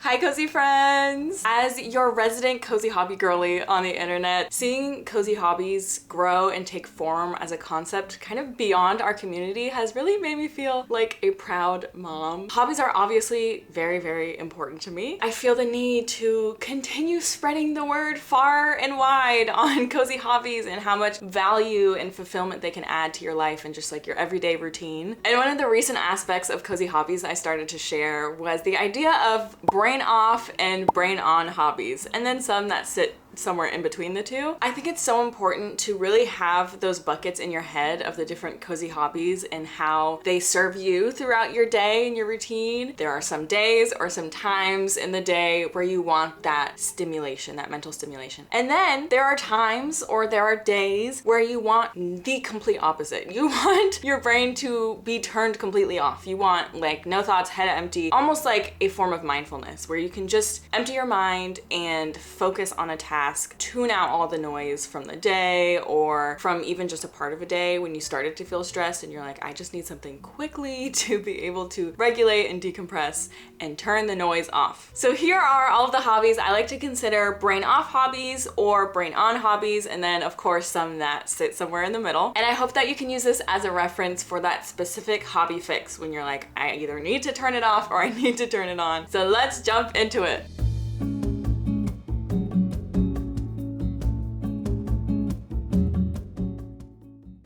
Hi cozy friends! As your resident cozy hobby girly on the internet, seeing cozy hobbies grow and take form as a concept kind of beyond our community has really made me feel like a proud mom. Hobbies are obviously very, very important to me. I feel the need to continue spreading the word far and wide on cozy hobbies and how much value and fulfillment they can add to your life and just like your everyday routine. And one of the recent aspects of cozy hobbies I started to share was the idea of brain off and brain on hobbies, and then some that sit somewhere in between the two. I think it's so important to really have those buckets in your head of the different cozy hobbies and how they serve you throughout your day and your routine. There are some days or some times in the day where you want that stimulation, that mental stimulation. And then there are times or there are days where you want the complete opposite. You want your brain to be turned completely off. You want like no thoughts, head empty, almost like a form of mindfulness where you can just empty your mind and focus on a task, tune out all the noise from the day or from even just a part of a day when you started to feel stressed and you're like, I just need something quickly to be able to regulate and decompress and turn the noise off. So here are all of the hobbies I like to consider brain off hobbies or brain on hobbies, and then of course some that sit somewhere in the middle. And I hope that you can use this as a reference for that specific hobby fix when you're like, I either need to turn it off or I need to turn it on. So let's jump into it.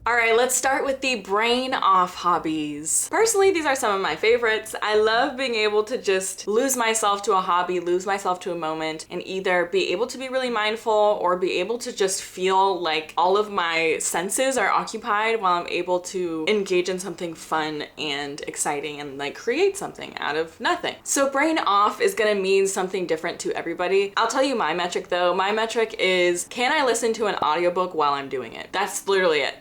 All right, let's start with the brain off hobbies. Personally, these are some of my favorites. I love being able to just lose myself to a hobby, lose myself to a moment, and either be able to be really mindful or be able to just feel like all of my senses are occupied while I'm able to engage in something fun and exciting and like create something out of nothing. So brain off is gonna mean something different to everybody. I'll tell you my metric though. My metric is, can I listen to an audiobook while I'm doing it? That's literally it.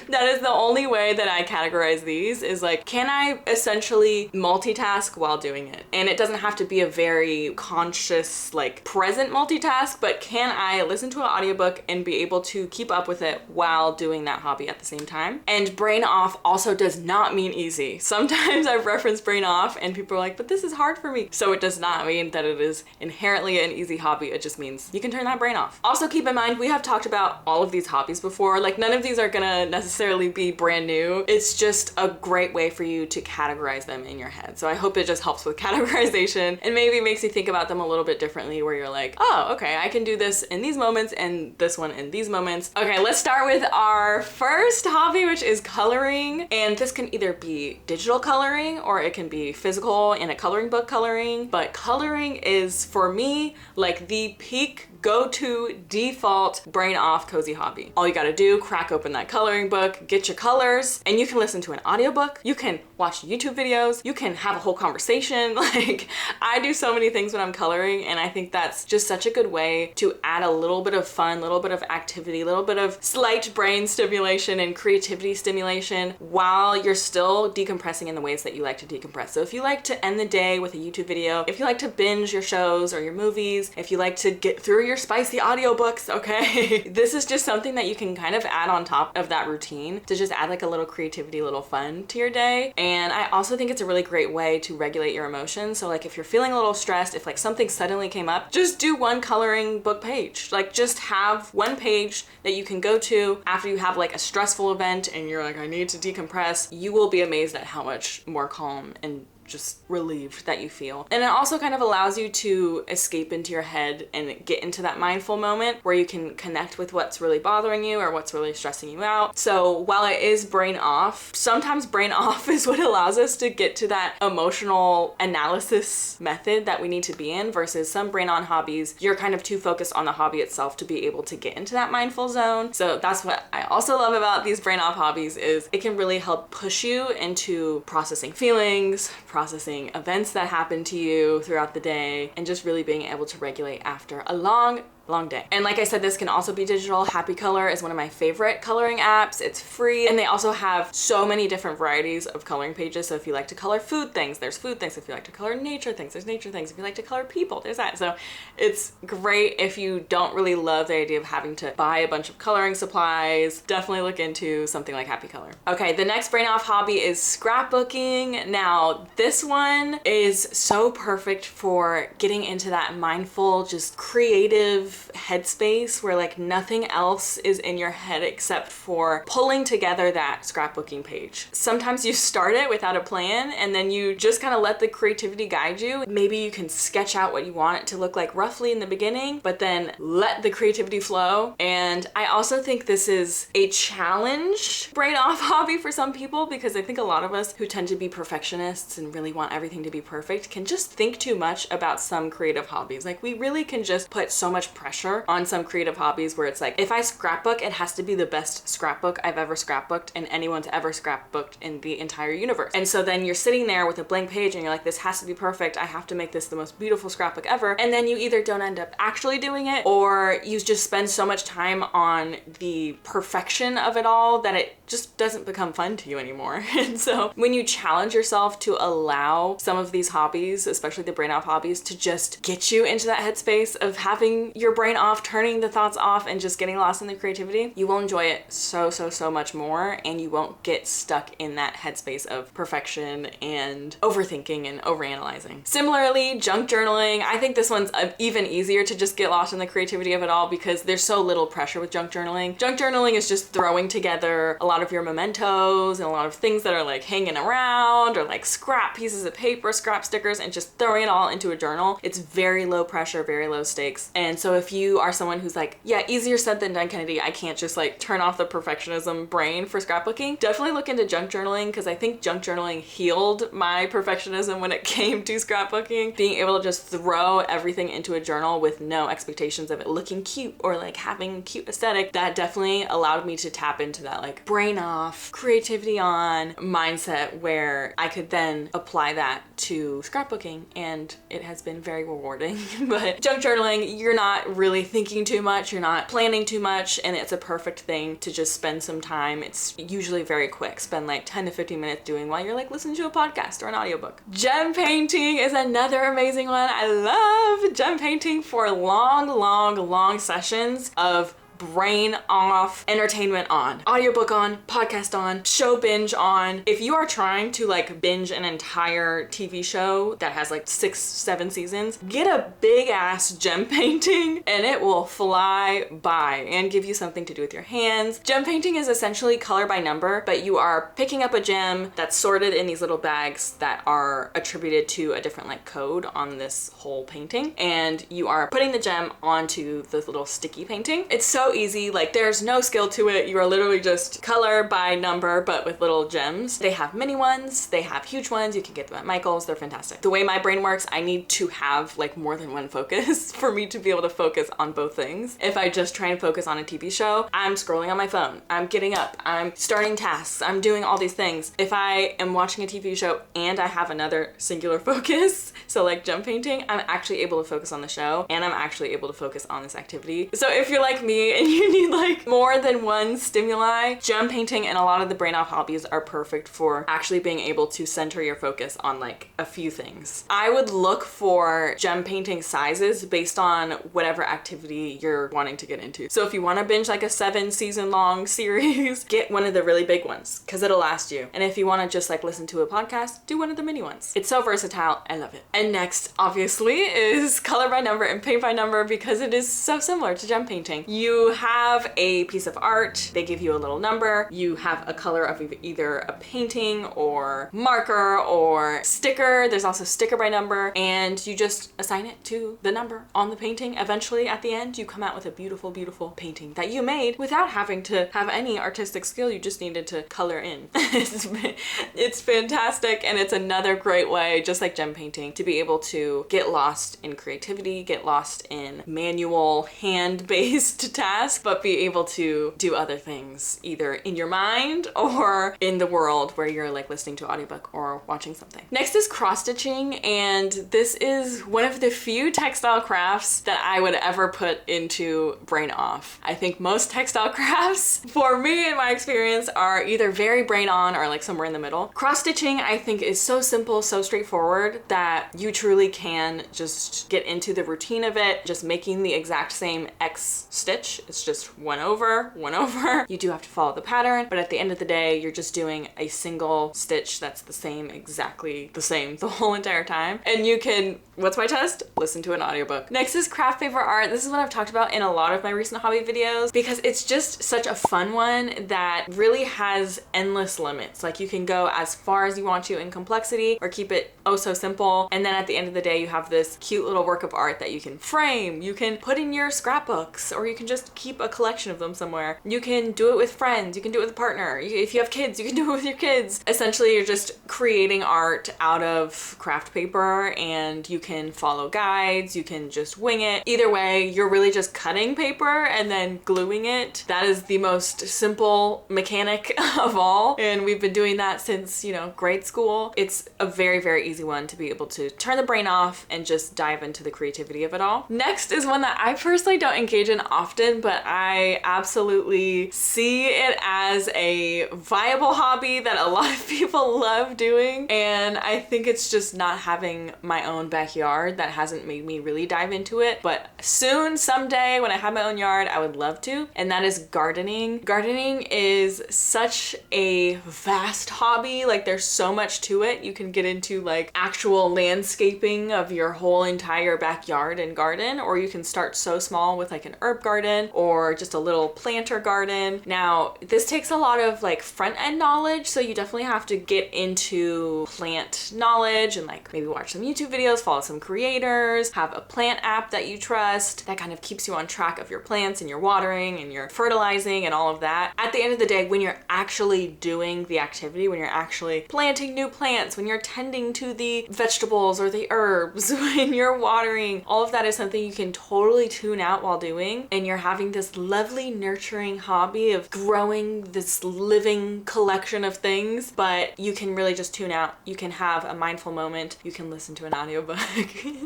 That is the only way that I categorize these, is like, can I essentially multitask while doing it? And it doesn't have to be a very conscious, like present multitask, but can I listen to an audiobook and be able to keep up with it while doing that hobby at the same time? And brain off also does not mean easy. Sometimes I've referenced brain off and people are like, but this is hard for me. So it does not mean that it is inherently an easy hobby. It just means you can turn that brain off. Also keep in mind, we have talked about all of these hobbies before. Like none of these are gonna necessarily be brand new. It's just a great way for you to categorize them in your head. So I hope it just helps with categorization and maybe makes you think about them a little bit differently, where you're like, oh, okay, I can do this in these moments and this one in these moments. Okay, let's start with our first hobby, which is coloring. And this can either be digital coloring or it can be physical in a coloring book coloring. But coloring is, for me, like the peak go-to default brain off cozy hobby. All you gotta do, crack open that coloring book, get your colors, and you can listen to an audiobook, you can watch YouTube videos, you can have a whole conversation. Like, I do so many things when I'm coloring, and I think that's just such a good way to add a little bit of fun, a little bit of activity, a little bit of slight brain stimulation and creativity stimulation while you're still decompressing in the ways that you like to decompress. So if you like to end the day with a YouTube video, if you like to binge your shows or your movies, if you like to get through your spicy audiobooks, okay? This is just something that you can kind of add on top of that routine to just add like a little creativity, a little fun to your day. And I also think it's a really great way to regulate your emotions. So like if you're feeling a little stressed, if like something suddenly came up, just do one coloring book page. Like just have one page that you can go to after you have like a stressful event and you're like, I need to decompress. You will be amazed at how much more calm and just relieved that you feel. And it also kind of allows you to escape into your head and get into that mindful moment where you can connect with what's really bothering you or what's really stressing you out. So while it is brain off, sometimes brain off is what allows us to get to that emotional analysis method that we need to be in, versus some brain on hobbies, you're kind of too focused on the hobby itself to be able to get into that mindful zone. So that's what I also love about these brain off hobbies, is it can really help push you into processing feelings, processing events that happen to you throughout the day, and just really being able to regulate after a long long day. And like I said, this can also be digital. Happy Color is one of my favorite coloring apps. It's free, and they also have so many different varieties of coloring pages. So if you like to color food things, there's food things. If you like to color nature things, there's nature things. If you like to color people, there's that. So it's great if you don't really love the idea of having to buy a bunch of coloring supplies. Definitely look into something like Happy Color. Okay, the next brain off hobby is scrapbooking. Now, this one is so perfect for getting into that mindful, just creative headspace where like nothing else is in your head except for pulling together that scrapbooking page. Sometimes you start it without a plan and then you just kind of let the creativity guide you. Maybe you can sketch out what you want it to look like roughly in the beginning, but then let the creativity flow. And I also think this is a challenge brain off hobby for some people, because I think a lot of us who tend to be perfectionists and really want everything to be perfect can just think too much about some creative hobbies. Like, we really can just put so much pressure on some creative hobbies where it's like, if I scrapbook, it has to be the best scrapbook I've ever scrapbooked and anyone's ever scrapbooked in the entire universe. And so then you're sitting there with a blank page and you're like, this has to be perfect. I have to make this the most beautiful scrapbook ever. And then you either don't end up actually doing it, or you just spend so much time on the perfection of it all that it just doesn't become fun to you anymore. And so when you challenge yourself to allow some of these hobbies, especially the brain off hobbies, to just get you into that headspace of having your brain off, turning the thoughts off, and just getting lost in the creativity, you will enjoy it so much more, and you won't get stuck in that headspace of perfection and overthinking and overanalyzing. Similarly, junk journaling, I think this one's even easier to just get lost in the creativity of it all because there's so little pressure with junk journaling. Junk journaling is just throwing together a lot of your mementos and a lot of things that are like hanging around, or like scrap pieces of paper, scrap stickers, and just throwing it all into a journal. It's very low pressure, very low stakes. And so if you are someone who's like, yeah, easier said than done, Kennedy, I can't just like turn off the perfectionism brain for scrapbooking, definitely look into junk journaling, because I think junk journaling healed my perfectionism when it came to scrapbooking. Being able to just throw everything into a journal with no expectations of it looking cute or like having a cute aesthetic, that definitely allowed me to tap into that like brain off, creativity on mindset, where I could then apply that to scrapbooking, and it has been very rewarding. But junk journaling, you're not really thinking too much, you're not planning too much, and it's a perfect thing to just spend some time. It's usually very quick. Spend like 10 to 15 minutes doing while you're like listening to a podcast or an audiobook. Gem painting is another amazing one. I love gem painting for long sessions of brain off, entertainment on, audiobook on, podcast on, show binge on. If you are trying to like binge an entire TV show that has like 6-7 seasons, get a big ass gem painting and it will fly by and give you something to do with your hands. Gem painting is essentially color by number, but you are picking up a gem that's sorted in these little bags that are attributed to a different like code on this whole painting, and you are putting the gem onto this little sticky painting. It's so easy, like there's no skill to it. You are literally just color by number, but with little gems. They have mini ones, they have huge ones. You can get them at Michael's. They're fantastic. The way my brain works, I need to have like more than one focus for me to be able to focus on both things. If I just try and focus on a TV show, I'm scrolling on my phone, I'm getting up, I'm starting tasks, I'm doing all these things. If I am watching a TV show and I have another singular focus, so like gem painting, I'm actually able to focus on the show and I'm actually able to focus on this activity. So if you're like me and you need like more than one stimuli, gem painting and a lot of the brain off hobbies are perfect for actually being able to center your focus on like a few things. I would look for gem painting sizes based on whatever activity you're wanting to get into. So if you want to binge like a 7-season long series, get one of the really big ones because it'll last you. And if you want to just like listen to a podcast, do one of the mini ones. It's so versatile. I love it. And next, obviously, is color by number and paint by number because it is so similar to gem painting. You have a piece of art, they give you a little number, you have a color of either a painting or marker or sticker. There's also sticker by number, and you just assign it to the number on the painting. Eventually at the end, you come out with a beautiful, beautiful painting that you made without having to have any artistic skill. You just needed to color in. It's fantastic, and it's another great way, just like gem painting, to be able to get lost in creativity, get lost in manual, hand-based tasks task, but be able to do other things either in your mind or in the world where you're like listening to an audiobook or watching something. Next is cross stitching, and this is one of the few textile crafts that I would ever put into brain off. I think most textile crafts, for me in my experience, are either very brain on or like somewhere in the middle. Cross stitching I think is so simple, so straightforward that you truly can just get into the routine of it, just making the exact same X stitch. It's just one over, one over. You do have to follow the pattern, but at the end of the day, you're just doing a single stitch that's the same, exactly the same the whole entire time. And you can, what's my test? Listen to an audiobook. Next is craft paper art. This is what I've talked about in a lot of my recent hobby videos because it's just such a fun one that really has endless limits. Like you can go as far as you want to in complexity or keep it oh so simple. And then at the end of the day, you have this cute little work of art that you can frame, you can put in your scrapbooks, or you can just keep a collection of them somewhere. You can do it with friends, you can do it with a partner. If you have kids, you can do it with your kids. Essentially, you're just creating art out of craft paper, and you can follow guides, you can just wing it. Either way, you're really just cutting paper and then gluing it. That is the most simple mechanic of all, and we've been doing that since, you know, grade school. It's a very, very easy one to be able to turn the brain off and just dive into the creativity of it all. Next is one that I personally don't engage in often, but I absolutely see it as a viable hobby that a lot of people love doing, and I think it's just not having my own backyard that hasn't made me really dive into it, but soon, someday, when I have my own yard, I would love to, and that is gardening. Gardening is such a vast hobby. Like there's so much to it. You can get into like actual landscaping of your whole entire backyard and garden, or you can start so small with like an herb garden or just a little planter garden. Now, this takes a lot of like front end knowledge, so you definitely have to get into plant knowledge and like maybe watch some YouTube videos, follow some creators, have a plant app that you trust that kind of keeps you on track of your plants and your watering and your fertilizing and all of that. At the end of the day, when you're actually doing the activity, when you're actually planting new plants, when you're tending to the vegetables or the herbs, when you're watering, all of that is something you can totally tune out while doing, and you're having this lovely nurturing hobby of growing this living collection of things, but you can really just tune out. You can have a mindful moment, you can listen to an audiobook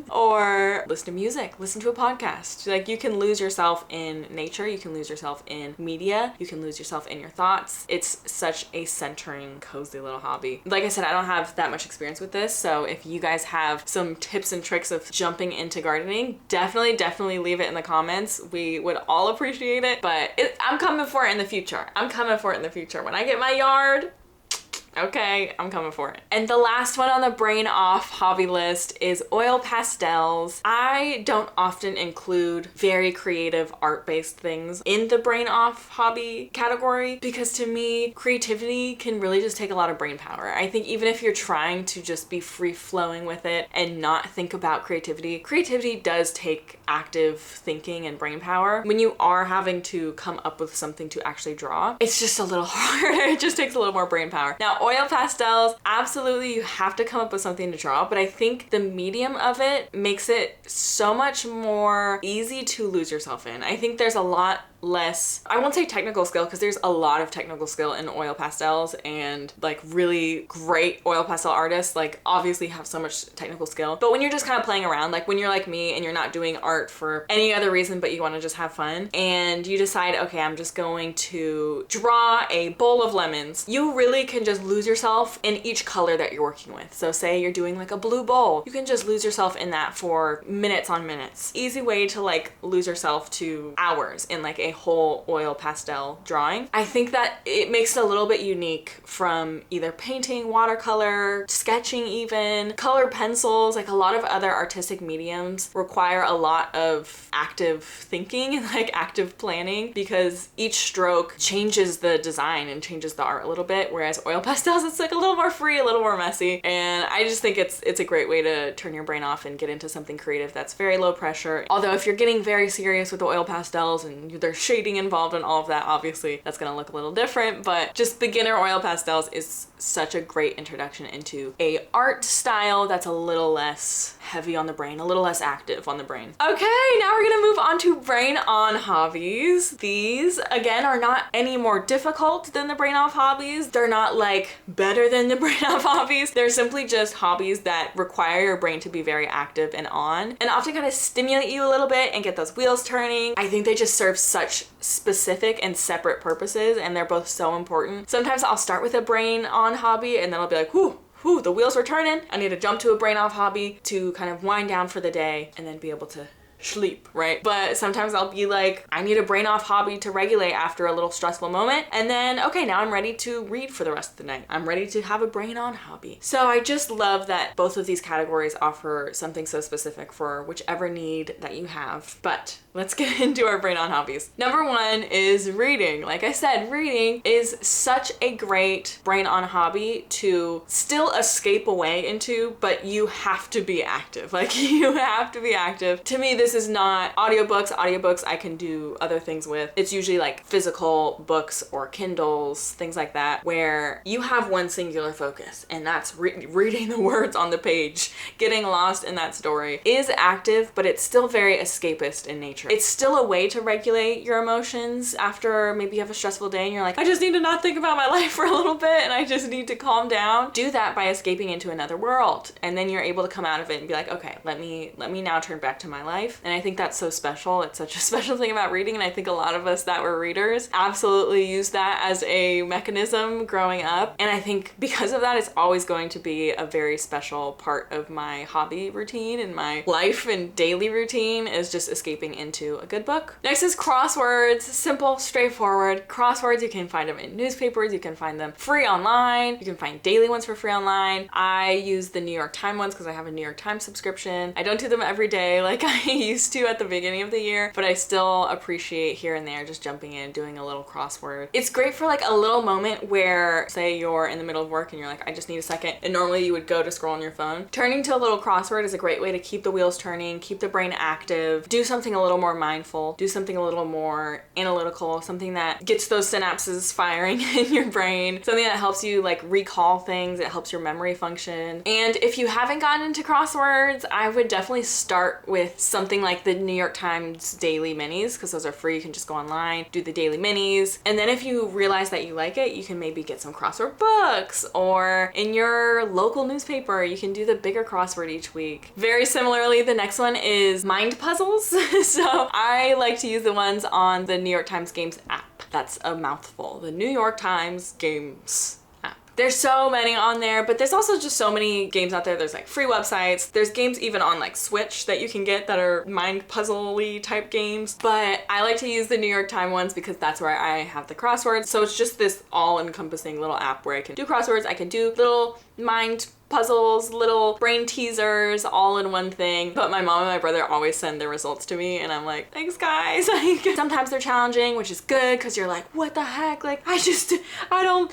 or listen to music, listen to a podcast. Like you can lose yourself in nature, you can lose yourself in media, you can lose yourself in your thoughts. It's such a centering, cozy little hobby. Like I said, I don't have that much experience with this, so if you guys have some tips and tricks of jumping into gardening, definitely leave it in the comments. We would all appreciate it, but I'm coming for it in the future. I'm coming for it in the future. When I get my yard, okay, I'm coming for it. And the last one on the brain off hobby list is oil pastels. I don't often include very creative art-based things in the brain off hobby category because to me, creativity can really just take a lot of brain power. I think even if you're trying to just be free flowing with it and not think about creativity, creativity does take active thinking and brain power. When you are having to come up with something to actually draw, it's just a little harder. It just takes a little more brain power. Now, oil pastels, absolutely you have to come up with something to draw, but I think the medium of it makes it so much more easy to lose yourself in. I think there's a lot less, I won't say technical skill because there's a lot of technical skill in oil pastels, and like really great oil pastel artists like obviously have so much technical skill. But when you're just kind of playing around, like when you're like me and you're not doing art for any other reason but you want to just have fun and you decide, okay, I'm just going to draw a bowl of lemons, you really can just lose yourself in each color that you're working with. So say you're doing like a blue bowl, you can just lose yourself in that for minutes on minutes. Easy way to like lose yourself to hours in like a whole oil pastel drawing. I think that it makes it a little bit unique from either painting, watercolor, sketching even, colored pencils. Like a lot of other artistic mediums require a lot of active thinking and like active planning because each stroke changes the design and changes the art a little bit, whereas oil pastels, it's like a little more free, a little more messy. And I just think it's a great way to turn your brain off and get into something creative that's very low pressure. Although if you're getting very serious with the oil pastels and there's shading involved and all of that. Obviously that's gonna look a little different, but just beginner oil pastels is such a great introduction into a art style that's a little less heavy on the brain, a little less active on the brain. Okay, now we're gonna move on to brain on hobbies. These again are not any more difficult than the brain off hobbies. They're not like better than the brain off hobbies. They're simply just hobbies that require your brain to be very active and on, and often kind of stimulate you a little bit and get those wheels turning. I think they just serve such specific and separate purposes, and they're both so important. Sometimes I'll start with a brain on hobby and then I'll be like, whoo, the wheels are turning. I need to jump to a brain off hobby to kind of wind down for the day and then be able to sleep, right? But sometimes I'll be like, I need a brain off hobby to regulate after a little stressful moment. And then, okay, now I'm ready to read for the rest of the night. I'm ready to have a brain on hobby. So I just love that both of these categories offer something so specific for whichever need that you have. But let's get into our brain on hobbies. Number one is reading. Like I said, reading is such a great brain on hobby to still escape away into, but you have to be active. Like you have to be active. To me, this is not audiobooks. Audiobooks I can do other things with. It's usually like physical books or Kindles, things like that, where you have one singular focus, and that's reading the words on the page. Getting lost in that story is active, but it's still very escapist in nature. It's still a way to regulate your emotions after maybe you have a stressful day and you're like, I just need to not think about my life for a little bit and I just need to calm down. Do that by escaping into another world, and then you're able to come out of it and be like, okay, let me now turn back to my life. And I think that's so special. It's such a special thing about reading, and I think a lot of us that were readers absolutely used that as a mechanism growing up. And I think because of that, it's always going to be a very special part of my hobby routine and my life and daily routine is just escaping into a good book. Next is crosswords. Simple, straightforward. Crosswords, you can find them in newspapers, you can find them free online, you can find daily ones for free online. I use the New York Times ones because I have a New York Times subscription. I don't do them every day like I used to at the beginning of the year, but I still appreciate here and there just jumping in, doing a little crossword. It's great for like a little moment where, say you're in the middle of work and you're like, I just need a second, and normally you would go to scroll on your phone. Turning to a little crossword is a great way to keep the wheels turning, keep the brain active, do something a little more mindful, do something a little more analytical, something that gets those synapses firing in your brain, something that helps you like recall things, it helps your memory function. And if you haven't gotten into crosswords, I would definitely start with something like the New York Times daily minis, because those are free. You can just go online, do the daily minis, and then if you realize that you like it, you can maybe get some crossword books, or in your local newspaper you can do the bigger crossword each week. Very similarly, the next one is mind puzzles. So I like to use the ones on the New York Times Games app. That's a mouthful. The New York Times Games app. There's so many on there, but there's also just so many games out there. There's like free websites. There's games even on like Switch that you can get that are mind puzzle-y type games. But I like to use the New York Times ones because that's where I have the crosswords. So it's just this all-encompassing little app where I can do crosswords. I can do little mind puzzles, little brain teasers, all in one thing. But my mom and my brother always send their results to me, and I'm like, thanks guys. Sometimes they're challenging, which is good because you're like, what the heck? Like, I don't,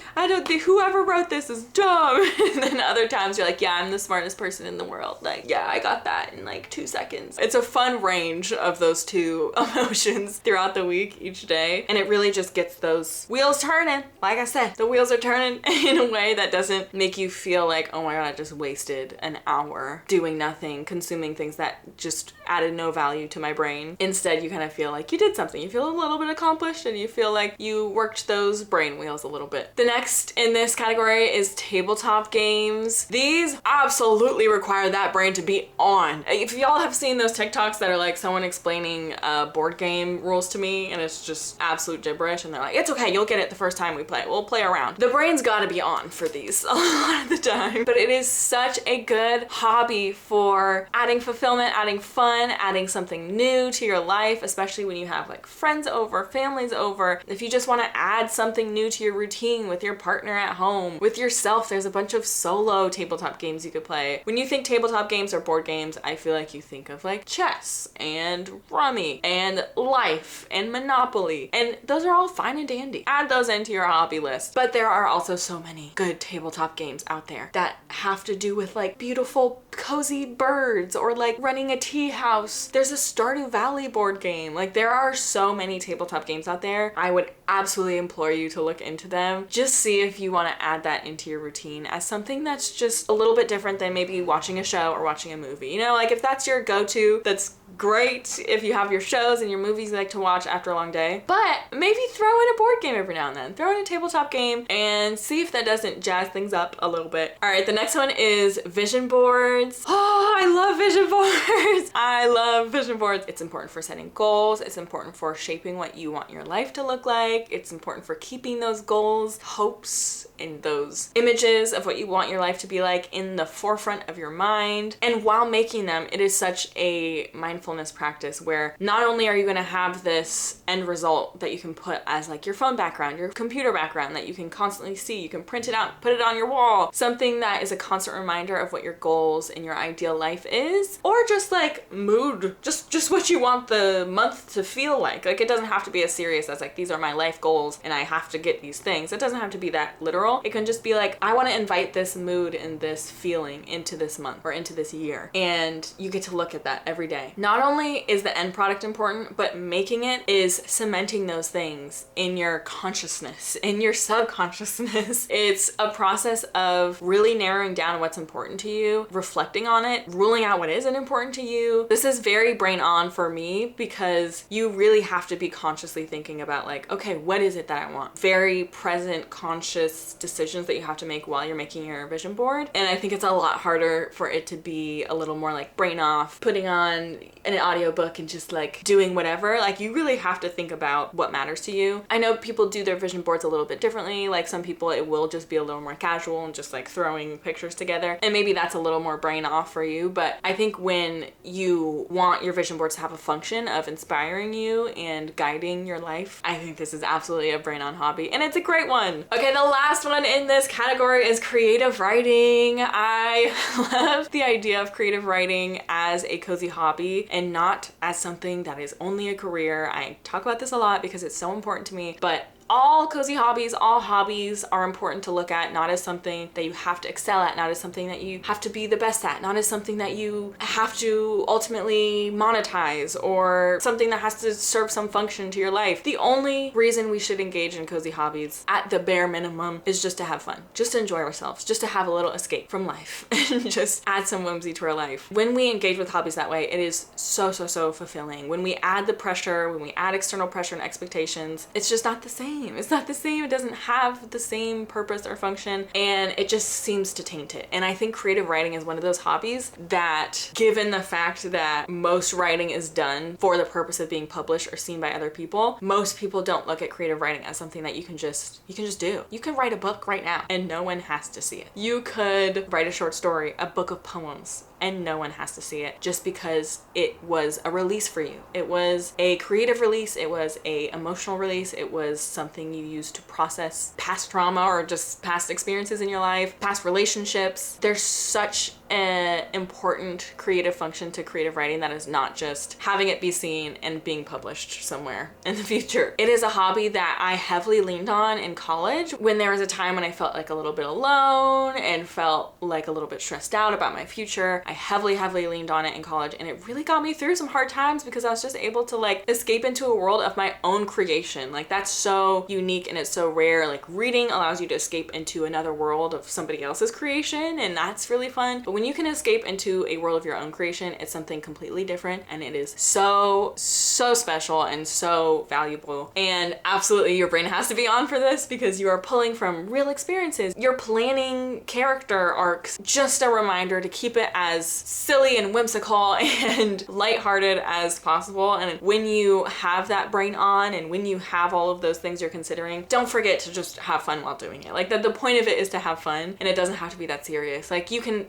whoever wrote this is dumb. And then other times you're like, yeah, I'm the smartest person in the world. Like, yeah, I got that in like 2 seconds. It's a fun range of those two emotions throughout the week, each day. And it really just gets those wheels turning. Like I said, the wheels are turning in a way that doesn't make you feel like, oh my God, I just wasted an hour doing nothing, consuming things that just added no value to my brain. Instead, you kind of feel like you did something. You feel a little bit accomplished and you feel like you worked those brain wheels a little bit. The next in this category is tabletop games. These absolutely require that brain to be on. If y'all have seen those TikToks that are like someone explaining board game rules to me and it's just absolute gibberish and they're like, it's okay, you'll get it the first time we play. We'll play around. The brain's gotta be on for these a lot of the time. But it is such a good hobby for adding fulfillment, adding fun, adding something new to your life, especially when you have like friends over, families over. If you just want to add something new to your routine with your partner at home, with yourself, there's a bunch of solo tabletop games you could play. When you think tabletop games or board games, I feel like you think of like chess and rummy and life and Monopoly, and those are all fine and dandy. Add those into your hobby list. But there are also so many good tabletop games out there that have to do with like beautiful cozy birds or like running a tea house. There's a Stardew Valley board game. Like there are so many tabletop games out there. I would absolutely implore you to look into them. Just see if you want to add that into your routine as something that's just a little bit different than maybe watching a show or watching a movie. You know, like if that's your go-to, that's great. If you have your shows and your movies you like to watch after a long day, but maybe throw in a board game every now and then. Throw in a tabletop game and see if that doesn't jazz things up a little bit. All right, the next one is vision boards. Oh, I love vision boards. I love vision boards. It's important for setting goals. It's important for shaping what you want your life to look like. It's important for keeping those goals, hopes, and those images of what you want your life to be like in the forefront of your mind. And while making them, it is such a mindfulness practice where not only are you going to have this end result that you can put as like your phone background, your computer background that you can constantly see, you can print it out, put it on your wall, something that is a constant reminder of what your goals and your ideal life is, or just like mood, just what you want the month to feel like. Like it doesn't have to be as serious as like these are my life goals and I have to get these things. It doesn't have to be that literal. It can just be like I want to invite this mood and this feeling into this month or into this year, and you get to look at that every day. Not only is the end product important, but making it is cementing those things in your consciousness, in your subconsciousness. It's a process of really narrowing down what's important to you, reflecting on it, ruling out what isn't important to you. This is very brain on for me because you really have to be consciously thinking about like, okay, what is it that I want? Very present, conscious decisions that you have to make while you're making your vision board. And I think it's a lot harder for it to be a little more like brain off, putting on an audiobook and just like doing whatever. Like you really have to think about what matters to you. I know people do their vision boards a little bit differently. Like some people it will just be a little more casual and just like throwing pictures together, and maybe that's a little more brain off for you. But I think when you want your vision boards to have a function of inspiring you and guiding your life, I think this is absolutely a brain on hobby, and it's a great one. Okay, the last one in this category is creative writing. I love the idea of creative writing as a cozy hobby and not as something that is only a career. I talk about this a lot because it's so important to me, but all cozy hobbies, all hobbies are important to look at, not as something that you have to excel at, not as something that you have to be the best at, not as something that you have to ultimately monetize or something that has to serve some function to your life. The only reason we should engage in cozy hobbies at the bare minimum is just to have fun, just to enjoy ourselves, just to have a little escape from life and just add some whimsy to our life. When we engage with hobbies that way, it is so fulfilling. When we add the pressure, when we add external pressure and expectations, it's just not the same. It's not the same. It doesn't have the same purpose or function, and it just seems to taint it. And I think creative writing is one of those hobbies that, given the fact that most writing is done for the purpose of being published or seen by other people, most people don't look at creative writing as something that you can just do. You can write a book right now and no one has to see it. You could write a short story, a book of poems, and no one has to see it just because it was a release for you. It was a creative release. It was a emotional release. It was something you used to process past trauma or just past experiences in your life, past relationships. There's such an important creative function to creative writing that is not just having it be seen and being published somewhere in the future. It is a hobby that I heavily leaned on in college when there was a time when I felt like a little bit alone and felt like a little bit stressed out about my future. I heavily leaned on it in college, and it really got me through some hard times because I was just able to like escape into a world of my own creation. Like that's so unique and it's so rare. Like reading allows you to escape into another world of somebody else's creation, and that's really fun. But when you can escape into a world of your own creation, it's something completely different, and it is so special and so valuable. And absolutely your brain has to be on for this because you are pulling from real experiences. You're planning character arcs, just a reminder to keep it as silly and whimsical and lighthearted as possible. And when you have that brain on and when you have all of those things you're considering, don't forget to just have fun while doing it. Like the point of it is to have fun, and it doesn't have to be that serious. Like you can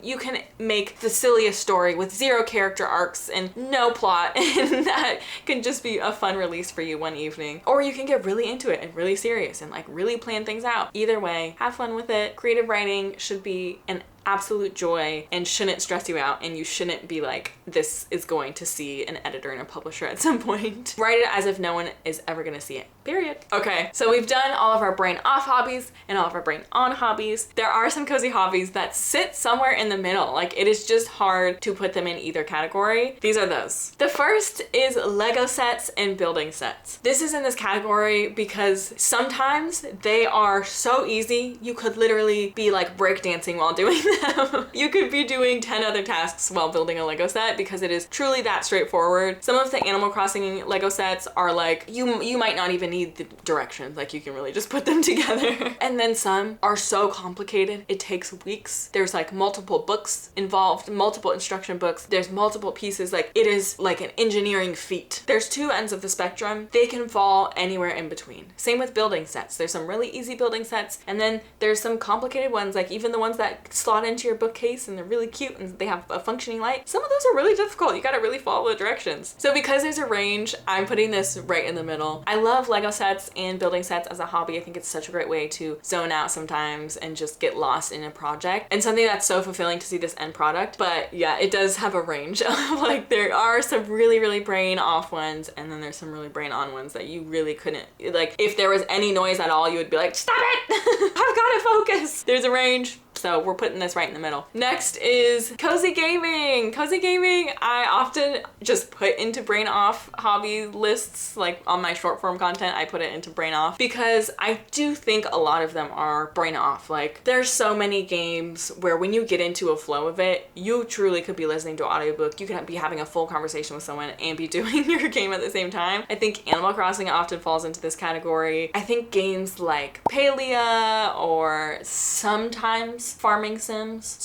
make the silliest story with 0 character arcs and no plot, and that can just be a fun release for you one evening. Or you can get really into it and really serious and like really plan things out. Either way, have fun with it. Creative writing should be an absolute joy and shouldn't stress you out, and you shouldn't be like, this is going to see an editor and a publisher at some point. Write it as if no one is ever gonna see it. Period. Okay, so we've done all of our brain off hobbies and all of our brain on hobbies. There are some cozy hobbies that sit somewhere in the middle. Like, it is just hard to put them in either category. These are those. The first is Lego sets and building sets. This is in this category because sometimes they are so easy, you could literally be like breakdancing while doing them. You could be doing 10 other tasks while building a Lego set because it is truly that straightforward. Some of the Animal Crossing Lego sets are like, you might not even need the directions, like you can really just put them together. And then some are so complicated, it takes weeks. There's like multiple books involved, multiple instruction books, there's multiple pieces, like it is like an engineering feat. There's two ends of the spectrum. They can fall anywhere in between. Same with building sets. There's some really easy building sets, and then there's some complicated ones, like even the ones that slot into your bookcase and they're really cute and they have a functioning light. Some of those are really difficult. You gotta really follow the directions. So because there's a range, I'm putting this right in the middle. I love Lego sets and building sets as a hobby. I think it's such a great way to zone out sometimes and just get lost in a project, and something that's so fulfilling to see this end product. But yeah, it does have a range of like, there are some really brain off ones, and then there's some really brain on ones that you really couldn't, like if there was any noise at all, you would be like, stop it! I've got to focus. There's a range. So we're putting this right in the middle. Next is Cozy Gaming. Cozy Gaming, I often just put into brain off hobby lists, like on my short form content, I put it into brain off because I do think a lot of them are brain off. Like there's so many games where when you get into a flow of it, you truly could be listening to an audiobook, you could be having a full conversation with someone and be doing your game at the same time. I think Animal Crossing often falls into this category. I think games like Palia or sometimes farming sims,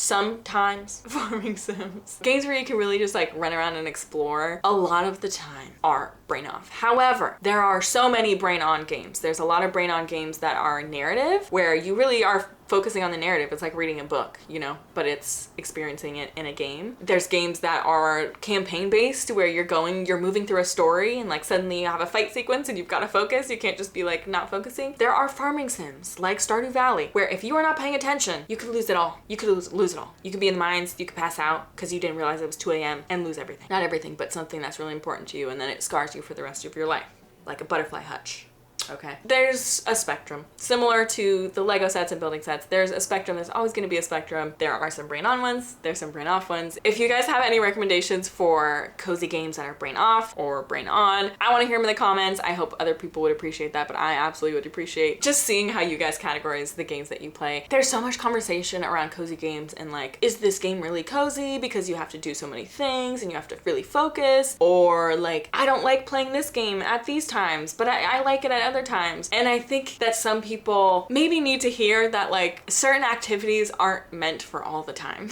games where you can really just like run around and explore, a lot of the time are brain off. However, there are so many brain on games. There's a lot of brain on games that are narrative, where you really are focusing on the narrative. It's like reading a book, you know, but it's experiencing it in a game. There's games that are campaign based, where you're moving through a story and like suddenly you have a fight sequence and you've got to focus. You can't just be like not focusing. There are farming sims like Stardew Valley, where if you are not paying attention, you could lose it all. You could lose it all. You could be in the mines, you could pass out because you didn't realize it was 2 a.m. and lose everything. Not everything, but something that's really important to you, and then it scars you for the rest of your life, like a butterfly hutch. Okay. There's a spectrum. Similar to the Lego sets and building sets, there's a spectrum. There's always going to be a spectrum. There are some brain on ones. There's some brain off ones. If you guys have any recommendations for cozy games that are brain off or brain on, I want to hear them in the comments. I hope other people would appreciate that, but I absolutely would appreciate just seeing how you guys categorize the games that you play. There's so much conversation around cozy games and like, is this game really cozy because you have to do so many things and you have to really focus? Or like, I don't like playing this game at these times, but I like it at other times. And I think that some people maybe need to hear that like certain activities aren't meant for all the time.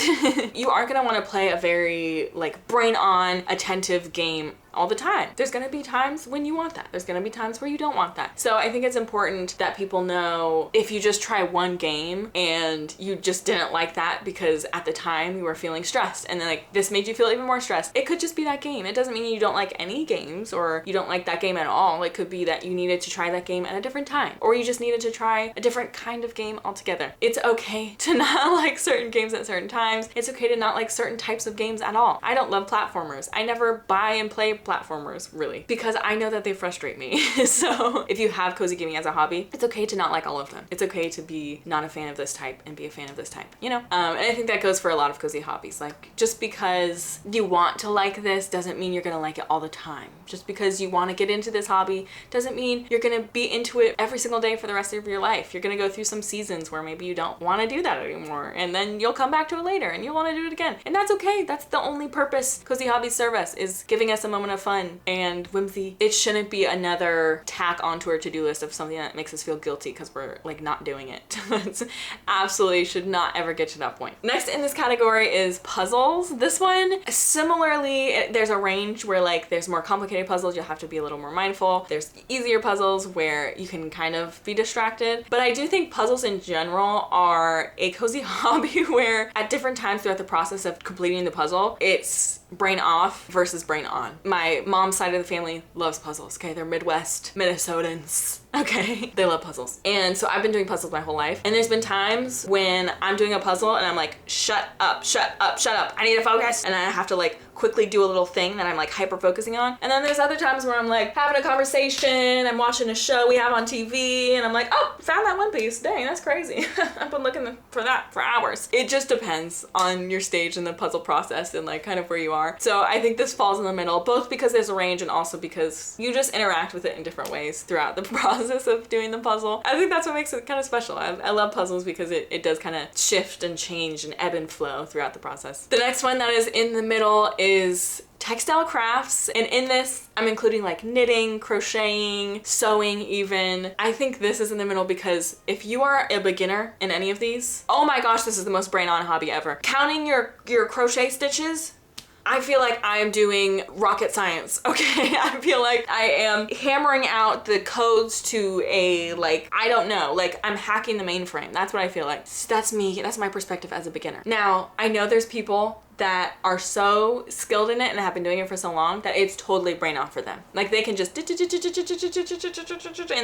You aren't gonna want to play a very like brain on attentive game all the time. There's gonna be times when you want that. There's gonna be times where you don't want that. So I think it's important that people know, if you just try one game and you just didn't like that because at the time you were feeling stressed and then like this made you feel even more stressed, it could just be that game. It doesn't mean you don't like any games or you don't like that game at all. It could be that you needed to try that game at a different time, or you just needed to try a different kind of game altogether. It's okay to not like certain games at certain times. It's okay to not like certain types of games at all. I don't love platformers. I never buy and play platformers really, because I know that they frustrate me. So if you have cozy gaming as a hobby, it's okay to not like all of them. It's okay to be not a fan of this type and be a fan of this type, you know? And I think that goes for a lot of cozy hobbies. Like, just because you want to like this doesn't mean you're gonna like it all the time. Just because you want to get into this hobby doesn't mean you're gonna be into it every single day for the rest of your life. You're gonna go through some seasons where maybe you don't want to do that anymore, and then you'll come back to it later and you'll want to do it again. And that's okay. That's the only purpose Cozy Hobbies serve us, is giving us a moment of fun and whimsy. It shouldn't be another tack onto our to-do list of something that makes us feel guilty because we're like not doing it. It's absolutely should not ever get to that point. Next in this category is puzzles. This one, similarly, there's a range where like there's more complicated puzzles, you'll have to be a little more mindful. There's easier puzzles where you can kind of be distracted. But I do think puzzles in general are a cozy hobby where at different times throughout the process of completing the puzzle, it's brain off versus brain on. My mom's side of the family loves puzzles, okay? They're Midwest Minnesotans. Okay. They love puzzles. And so I've been doing puzzles my whole life. And there's been times when I'm doing a puzzle and I'm like, shut up, shut up, shut up. I need to focus. And I have to like quickly do a little thing that I'm like hyper focusing on. And then there's other times where I'm like having a conversation, I'm watching a show we have on TV, and I'm like, oh, found that one piece. Dang, that's crazy. I've been looking for that for hours. It just depends on your stage in the puzzle process and like kind of where you are. So I think this falls in the middle, both because there's a range and also because you just interact with it in different ways throughout the process of doing the puzzle. I think that's what makes it kind of special. I love puzzles because it does kind of shift and change and ebb and flow throughout the process. The next one that is in the middle is textile crafts, and in this I'm including like knitting, crocheting, sewing even. I think this is in the middle because if you are a beginner in any of these, oh my gosh, this is the most brain on hobby ever. Counting your crochet stitches, I feel like I am doing rocket science, okay? I feel like I am hammering out the codes to a, like, I don't know, like I'm hacking the mainframe. That's what I feel like. That's me, that's my perspective as a beginner. Now, I know there's people that are so skilled in it and have been doing it for so long that it's totally brain off for them. Like they can just and they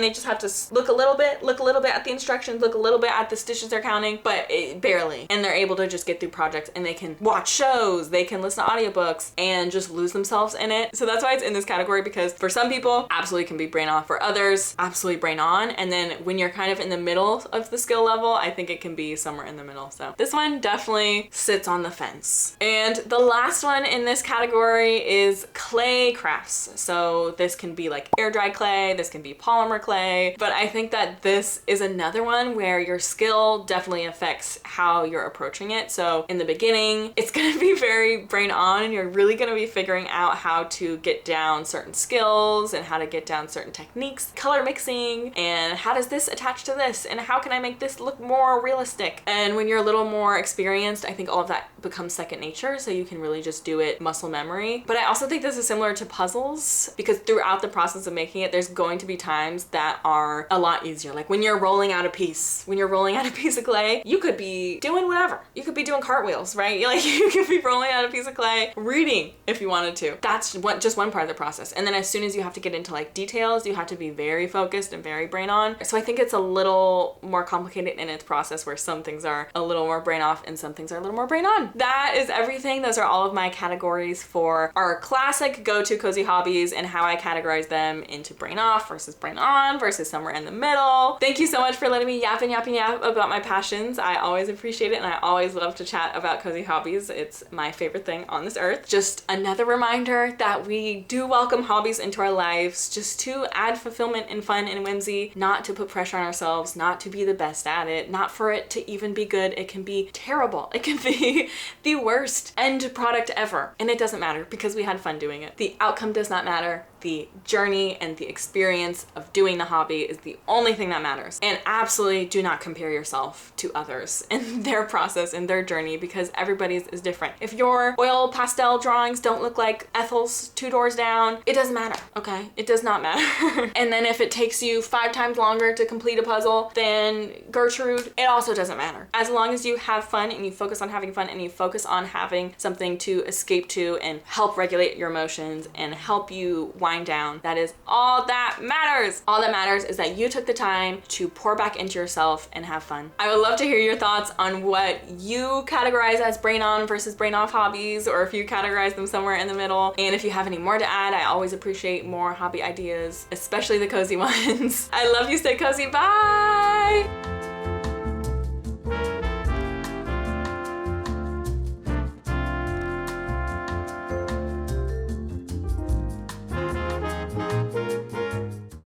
just have to look a little bit at the instructions, look a little bit at the stitches they're counting, but barely. And they're able to just get through projects, and they can watch shows, they can listen to audiobooks and just lose themselves in it. So that's why it's in this category, because for some people, absolutely can be brain off. For others, absolutely brain on. And then when you're kind of in the middle of the skill level, I think it can be somewhere in the middle. So this one definitely sits on the fence. And the last one in this category is clay crafts. So this can be like air dry clay, this can be polymer clay, but I think that this is another one where your skill definitely affects how you're approaching it. So in the beginning, it's gonna be very brain on, and you're really gonna be figuring out how to get down certain skills and how to get down certain techniques, color mixing, and how does this attach to this, and how can I make this look more realistic? And when you're a little more experienced, I think all of that becomes second nature. So you can really just do it muscle memory. But I also think this is similar to puzzles, because throughout the process of making it, there's going to be times that are a lot easier. Like when you're rolling out a piece of clay, you could be doing whatever. You could be doing cartwheels, right? Like you could be rolling out a piece of clay, reading if you wanted to. That's just one part of the process. And then as soon as you have to get into like details, you have to be very focused and very brain on. So I think it's a little more complicated in its process, where some things are a little more brain off and some things are a little more brain on. That is everything. Those are all of my categories for our classic go-to cozy hobbies and how I categorize them into brain off versus brain on versus somewhere in the middle. Thank you so much for letting me yap about my passions. I always appreciate it, and I always love to chat about cozy hobbies. It's my favorite thing on this earth. Just another reminder that we do welcome hobbies into our lives just to add fulfillment and fun and whimsy, not to put pressure on ourselves, not to be the best at it, not for it to even be good. It can be terrible. It can be the worst end product ever, and it doesn't matter because we had fun doing it. The outcome does not matter. The journey and the experience of doing the hobby is the only thing that matters. And absolutely do not compare yourself to others and their process and their journey, because everybody's is different. If your oil pastel drawings don't look like Ethel's 2 doors down, it doesn't matter, okay? It does not matter. And then if it takes you 5 times longer to complete a puzzle than Gertrude, it also doesn't matter. As long as you have fun and you focus on having fun and you focus on having something to escape to and help regulate your emotions and help you wind down, that is all that matters. All that matters is that you took the time to pour back into yourself and have fun. I would love to hear your thoughts on what you categorize as brain on versus brain off hobbies, or if you categorize them somewhere in the middle. And if you have any more to add, I always appreciate more hobby ideas, especially the cozy ones. I love you, stay cozy, bye!